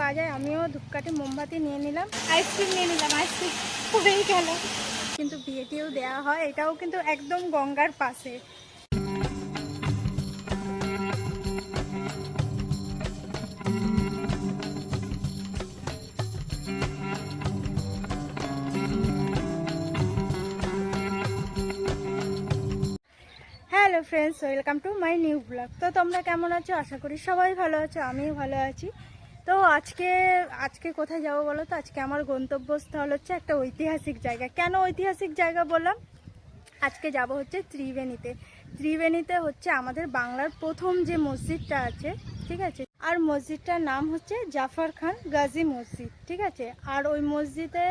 পাওয়া যায়। আমিও ধূপকাঠি মোমবাতি নিয়ে নিলাম, আইসক্রিম নিয়ে নিলাম, আইসক্রিম হয়েই গেল। কিন্তু বিয়েটিও দেওয়া হয়, এটাও কিন্তু একদম গঙ্গার পাশে। Hello friends, welcome to my new blog. তো তোমরা কেমন আছো? আশা করি সবাই ভালো আছো, আমিও ভালো আছি। তো আজকে কোথায় যাবো বলো তো? আজকে আমার গন্তব্যস্থল হচ্ছে একটা ঐতিহাসিক জায়গা। কেন ঐতিহাসিক জায়গা বললাম? আজকে যাব হচ্ছে ত্রিবেণীতে। ত্রিবেণীতে হচ্ছে আমাদের বাংলার প্রথম যে মসজিদটা আছে, ঠিক আছে, আর মসজিদটার নাম হচ্ছে জাফর খান গাজী মসজিদ, ঠিক আছে। আর ওই মসজিদে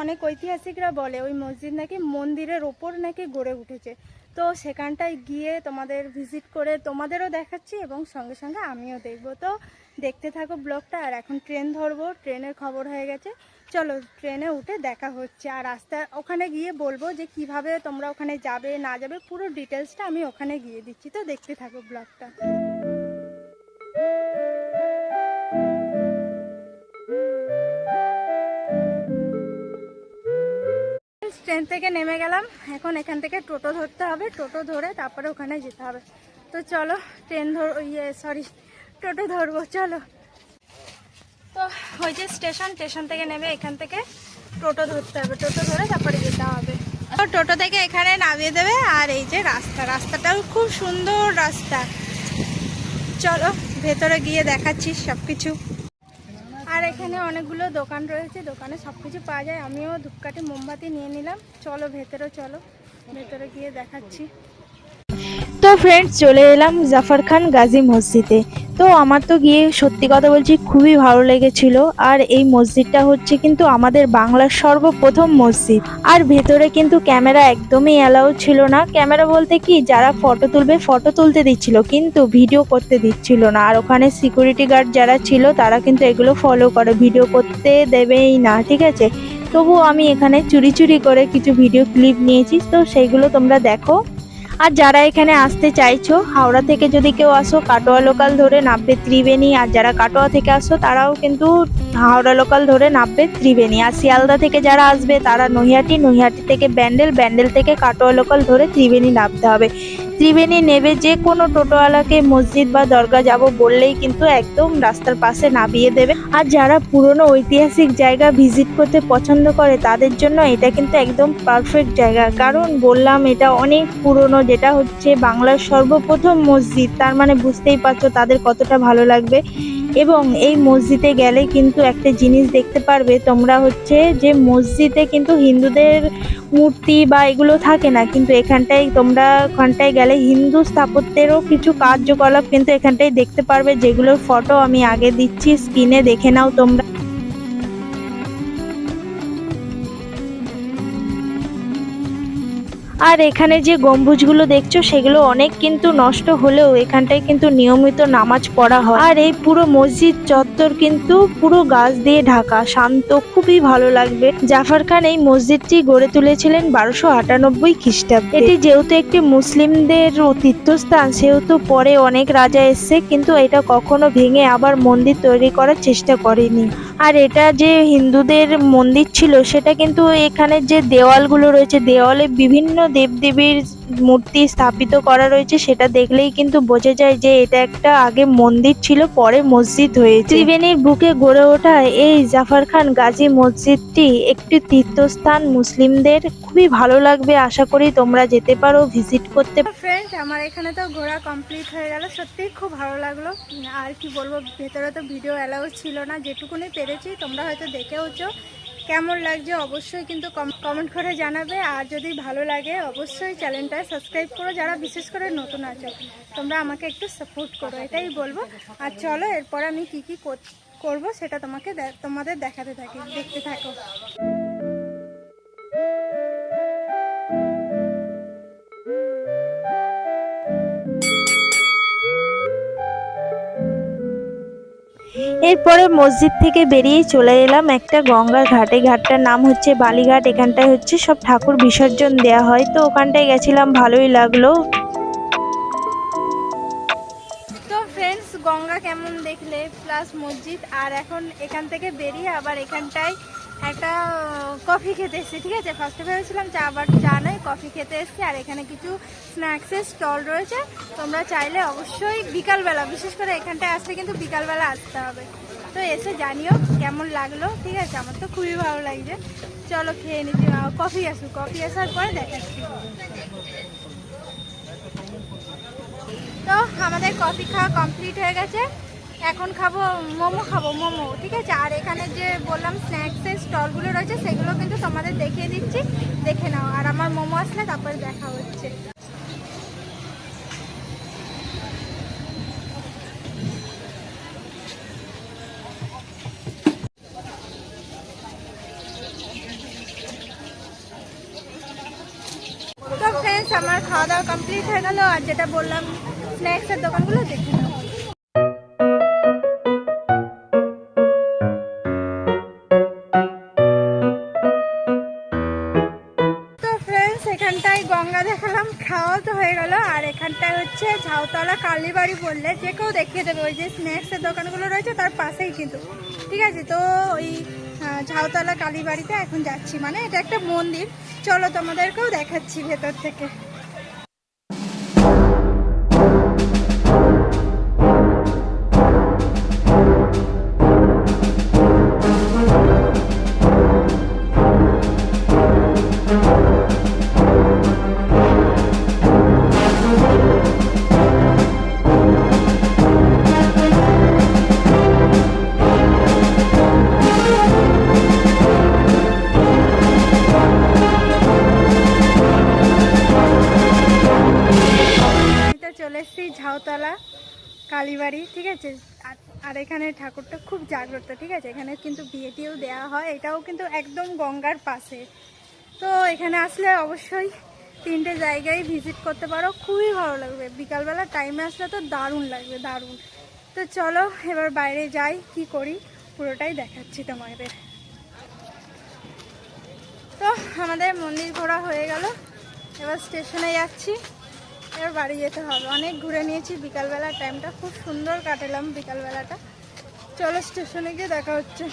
অনেক ঐতিহাসিকরা বলে ওই মসজিদ নাকি মন্দিরের ওপর নাকি গড়ে উঠেছে। তো সেখানটায় গিয়ে তোমাদের ভিজিট করে তোমাদেরও দেখাচ্ছি এবং সঙ্গে সঙ্গে আমিও দেখব। তো দেখতে থাকো ব্লগটা। আর এখন ট্রেন ধরবো, ট্রেনের খবর হয়ে গেছে। চলো ট্রেনে উঠে দেখা হচ্ছে। আর রাস্তায় ওখানে গিয়ে বলবো যে কিভাবে তোমরা ওখানে যাবে না যাবে, পুরো ডিটেলসটা আমি ওখানে গিয়ে দিচ্ছি। তো দেখতে থাকো ব্লগটা। ট্রেন থেকে নেমে গেলাম, এখন এখান থেকে টোটো ধরতে হবে, টোটো ধরে তারপরে ওখানে যেতে হবে। তো চলো টোটো ধরবো, চলো। তো ওই যে স্টেশন থেকে নেমে এখান থেকে টোটো ধরতে হবে, টোটো ধরে তারপরে যেতে হবে। তো টোটো থেকে এখানে নামিয়ে দেবে। আর এই যে রাস্তাটাও খুব সুন্দর রাস্তা। চলো ভেতরে গিয়ে দেখাচ্ছি সব কিছু। আর এখানে অনেকগুলো দোকান রয়েছে, দোকানে সব কিছু পাওয়া যায়। আমিও ধূপকাঠি মোমবাতি নিয়ে নিলাম। চলো ভেতরে গিয়ে দেখাচ্ছি। তো ফ্রেন্ডস, চলে এলাম জাফর খান গাজী মসজিদে। তো আমার তো গিয়ে সত্যি কথা বলছি খুবই ভালো লেগেছিল। আর এই মসজিদটা হচ্ছে কিন্তু আমাদের বাংলার সর্বপ্রথম মসজিদ। আর ভেতরে কিন্তু ক্যামেরা একদমই অ্যালাউ ছিল না। ক্যামেরা বলতে কি, যারা ফটো তুলবে ফটো তুলতে দিচ্ছিল, কিন্তু ভিডিও করতে দিচ্ছিল না। আর ওখানে সিকিউরিটি গার্ড যারা ছিল তারা কিন্তু এগুলো ফলো করে, ভিডিও করতে দেবেই না, ঠিক আছে। তবুও আমি এখানে চুরি করে কিছু ভিডিও ক্লিপ নিয়েছি, তো সেইগুলো তোমরা দেখো। আর যারা এখানে আসতে চাইছো, হাওড়া থেকে যদি কেউ আসো, কাটোয়া লোকাল ধরে নামবে ত্রিবেণী। আর যারা কাটোয়া থেকে আসো তারাও কিন্তু হাওড়া লোকাল ধরে নামবে ত্রিবেণী। আর শিয়ালদা থেকে যারা আসবে তারা নৈহাটি থেকে ব্যান্ডেল থেকে কাটোয়া লোকাল ধরে ত্রিবেণী নামতে হবে। ত্রিবেণী নেবে যে কোনো টোটোওয়ালাকে মসজিদ বা দরগা যাব বললেই কিন্তু একদম রাস্তার পাশে নামিয়ে দেবে। আর যারা পুরনো ঐতিহাসিক জায়গা ভিজিট করতে পছন্দ করে তাদের জন্য এটা কিন্তু একদম পারফেক্ট জায়গা। কারণ বললাম এটা অনেক পুরনো, যেটা হচ্ছে বাংলার সর্বপ্রথম মসজিদ। তার মানে বুঝতেই পারছো তাদের কতটা ভালো লাগবে। এবং এই মসজিদে গেলে কিন্তু একটা জিনিস দেখতে পারবে তোমরা, হচ্ছে যে মসজিদে কিন্তু হিন্দুদের মূর্তি বা এগুলো থাকে না, কিন্তু ওখানটায় গেলে হিন্দু স্থাপত্যেরও কিছু কার্যকলাপ কিন্তু এখানটায় দেখতে পারবে, যেগুলোর ফটো আমি আগে দিচ্ছি, স্ক্রিনে দেখে নাও তোমরা। আর এখানে যে গম্বুজগুলো দেখছো সেগুলো অনেক কিন্তু নষ্ট হলেও এখানটায় কিন্তু নিয়মিত নামাজ পড়া হয়। আর এই পুরো মসজিদ চত্বর কিন্তু পুরো গাছ দিয়ে ঢাকা, শান্ত, খুবই ভালো লাগবে। জাফর খান এই মসজিদটি গড়ে তুলেছিলেন 1298 খ্রিস্টাব্দে। এটি যেহেতু একটি মুসলিমদের তীর্থস্থান, সেহেতু পরে অনেক রাজা এসছে, কিন্তু এটা কখনো ভেঙে আবার মন্দির তৈরি করার চেষ্টা করেনি। আর এটা যে হিন্দুদের মন্দির ছিল, সেটা কিন্তু এখানে যে দেওয়ালগুলো রয়েছে, দেওয়ালে বিভিন্ন দেবদেবীর মূর্তি স্থাপিত করা রয়েছে, সেটা দেখলেই কিন্তু বোঝা যায় যে এটা একটা আগে মন্দির ছিল, পরে মসজিদ হয়েছে। ত্রিবেণীর বুকে গড়ে ওঠা এই জাফর খান গাজী মসজিদটি একটি তীর্থস্থান মুসলিমদের। খুবই ভালো লাগবে, আশা করি তোমরা যেতে পারো, ভিজিট করতে। ফ্রেন্ড, আমার এখানে তো ঘোরা কমপ্লিট হয়ে গেল, সত্যিই খুব ভালো লাগলো। আর কি বলবো, ভেতরে তো ভিডিও অ্যালাউ ছিল না, যেটুকুনি পেরেছি তোমরা হয়তো দেখেওছো। কেমন লাগছে অবশ্যই কিন্তু কমেন্ট করে জানাবে। আর যদি ভালো লাগে অবশ্যই চ্যানেলটা সাবস্ক্রাইব করো, যারা বিশেষ করে নতুন আছো তোমরা আমাকে একটু সাপোর্ট করো, এটাই বলবো। আর চলো এরপরে আমি কি করবো সেটা তোমাদের দেখাতে থাকি, দেখতে থাকো। এরপরে মসজিদ থেকে বেরিয়ে চলে এলাম একটা গঙ্গার ঘাটে। ঘাটটার নাম হচ্ছে বালিঘাট। এখানটায় হচ্ছে সব ঠাকুর বিসর্জন দেয়া হয়, তো ওখানটায় গেছিলাম, ভালোই লাগলো। তো ফ্রেন্ডস, গঙ্গা কেমন দেখলে, প্লাস মসজিদ। আর এখন এখান থেকে বেরিয়ে আবার এখানটায় একটা কফি খেতে এসেছি, ঠিক আছে। ফার্স্টে ভেবেছিলাম চা, আবার চা নয়, কফি খেতে এসেছি। আর এখানে কিছু স্ন্যাক্সের স্টল রয়েছে, তোমরা চাইলে অবশ্যই বিকালবেলা, বিশেষ করে এখানটায় আসলে কিন্তু বিকালবেলা আসতে হবে। তো এসে জানিও কেমন লাগলো, ঠিক আছে। আমার তো খুবই ভালো লাগছে। চলো খেয়ে নিচ্ছি, কফি আসুক, কফি আসার পরে দেখাচ্ছি। তো আমাদের কফি খাওয়া কমপ্লিট হয়ে গেছে, এখন খাবো মোমো, ঠিক আছে। আর এখানে যে বললাম স্ন্যাক্সের স্টলগুলো রয়েছে সেগুলো কিন্তু তোমাদের দেখিয়ে দিচ্ছি, দেখে নাও। আর আমার মোমো আসলে তারপরে দেখা হচ্ছে। তো ফ্রেন্ডস, আমার খাওয়া দাওয়া কমপ্লিট হয়ে গেল। আর যেটা বললাম স্ন্যাক্সের দোকানগুলো দেখে নাও। তো ফ্রেন্ডস, এখানটায় গঙ্গা দেখালাম, খাওয়া তো হয়ে গেল। আর এখানটায় হচ্ছে ঝাউতলা কালীবাড়ি, বললে যে কেউ দেখিয়ে দেবে। ওই যে স্ন্যাক্সের দোকানগুলো রয়েছে তার পাশেই কিন্তু, ঠিক আছে। তো ওই ঝাউতলা কালীবাড়িতে এখন যাচ্ছি, মানে এটা একটা মন্দির। চলো তোমাদেরকেও দেখাচ্ছি ভেতর থেকে। চলে এসেছি ঝাউতলা কালীবাড়ি, ঠিক আছে। আর এখানে ঠাকুরটা খুব জাগ্রত, ঠিক আছে। এখানে কিন্তু বিয়ে টিয়েও দেওয়া হয়, এটাও কিন্তু একদম গঙ্গার পাশে। তো এখানে আসলে অবশ্যই 3টে জায়গায় ভিজিট করতে পারো, খুবই ভালো লাগবে। বিকালবেলা টাইমে আসলে তো দারুণ লাগবে, দারুণ। তো চলো এবার বাইরে যাই, কি করি পুরোটাই দেখাচ্ছি তোমাদের। তো আমাদের মন্দির ঘোরা হয়ে গেল, এবার স্টেশনে যাচ্ছি, এবার বাড়ি যেতে হবে। অনেক ঘুরে নিয়েছি, বিকালবেলা টাইমটা খুব সুন্দর কাটালাম বিকালবেলাটা। চলো স্টেশনে গিয়ে দেখা হচ্ছে।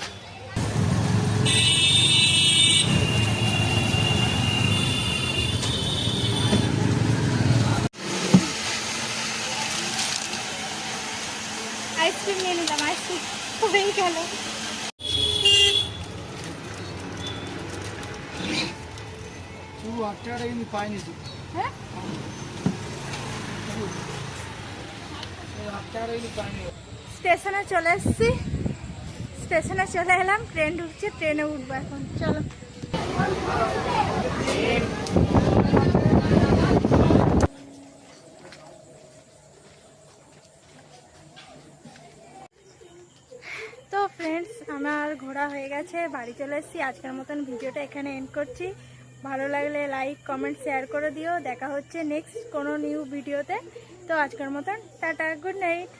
আইসক্রিম নিয়ে নিলাম, আইসক্রিম হয়েই গেল। হ্যাঁ, স্টেশনে চলে এসেছি, স্টেশনে চলে এলাম। ট্রেন ঢুকছে, ট্রেনে উঠবো এখন। চলো। তো ফ্রেন্ডস, আমার ঘোরা হয়ে গেছে, বাড়ি চলে এসেছি। আজকের মতন ভিডিওটা এখানে এন্ড করছি। ভালো লাগলে লাইক, কমেন্ট, শেয়ার করে দিও। দেখা হচ্ছে নেক্সট কোনো নিউ ভিডিওতে। তো আজকের মতন টাটা, গুড নাইট।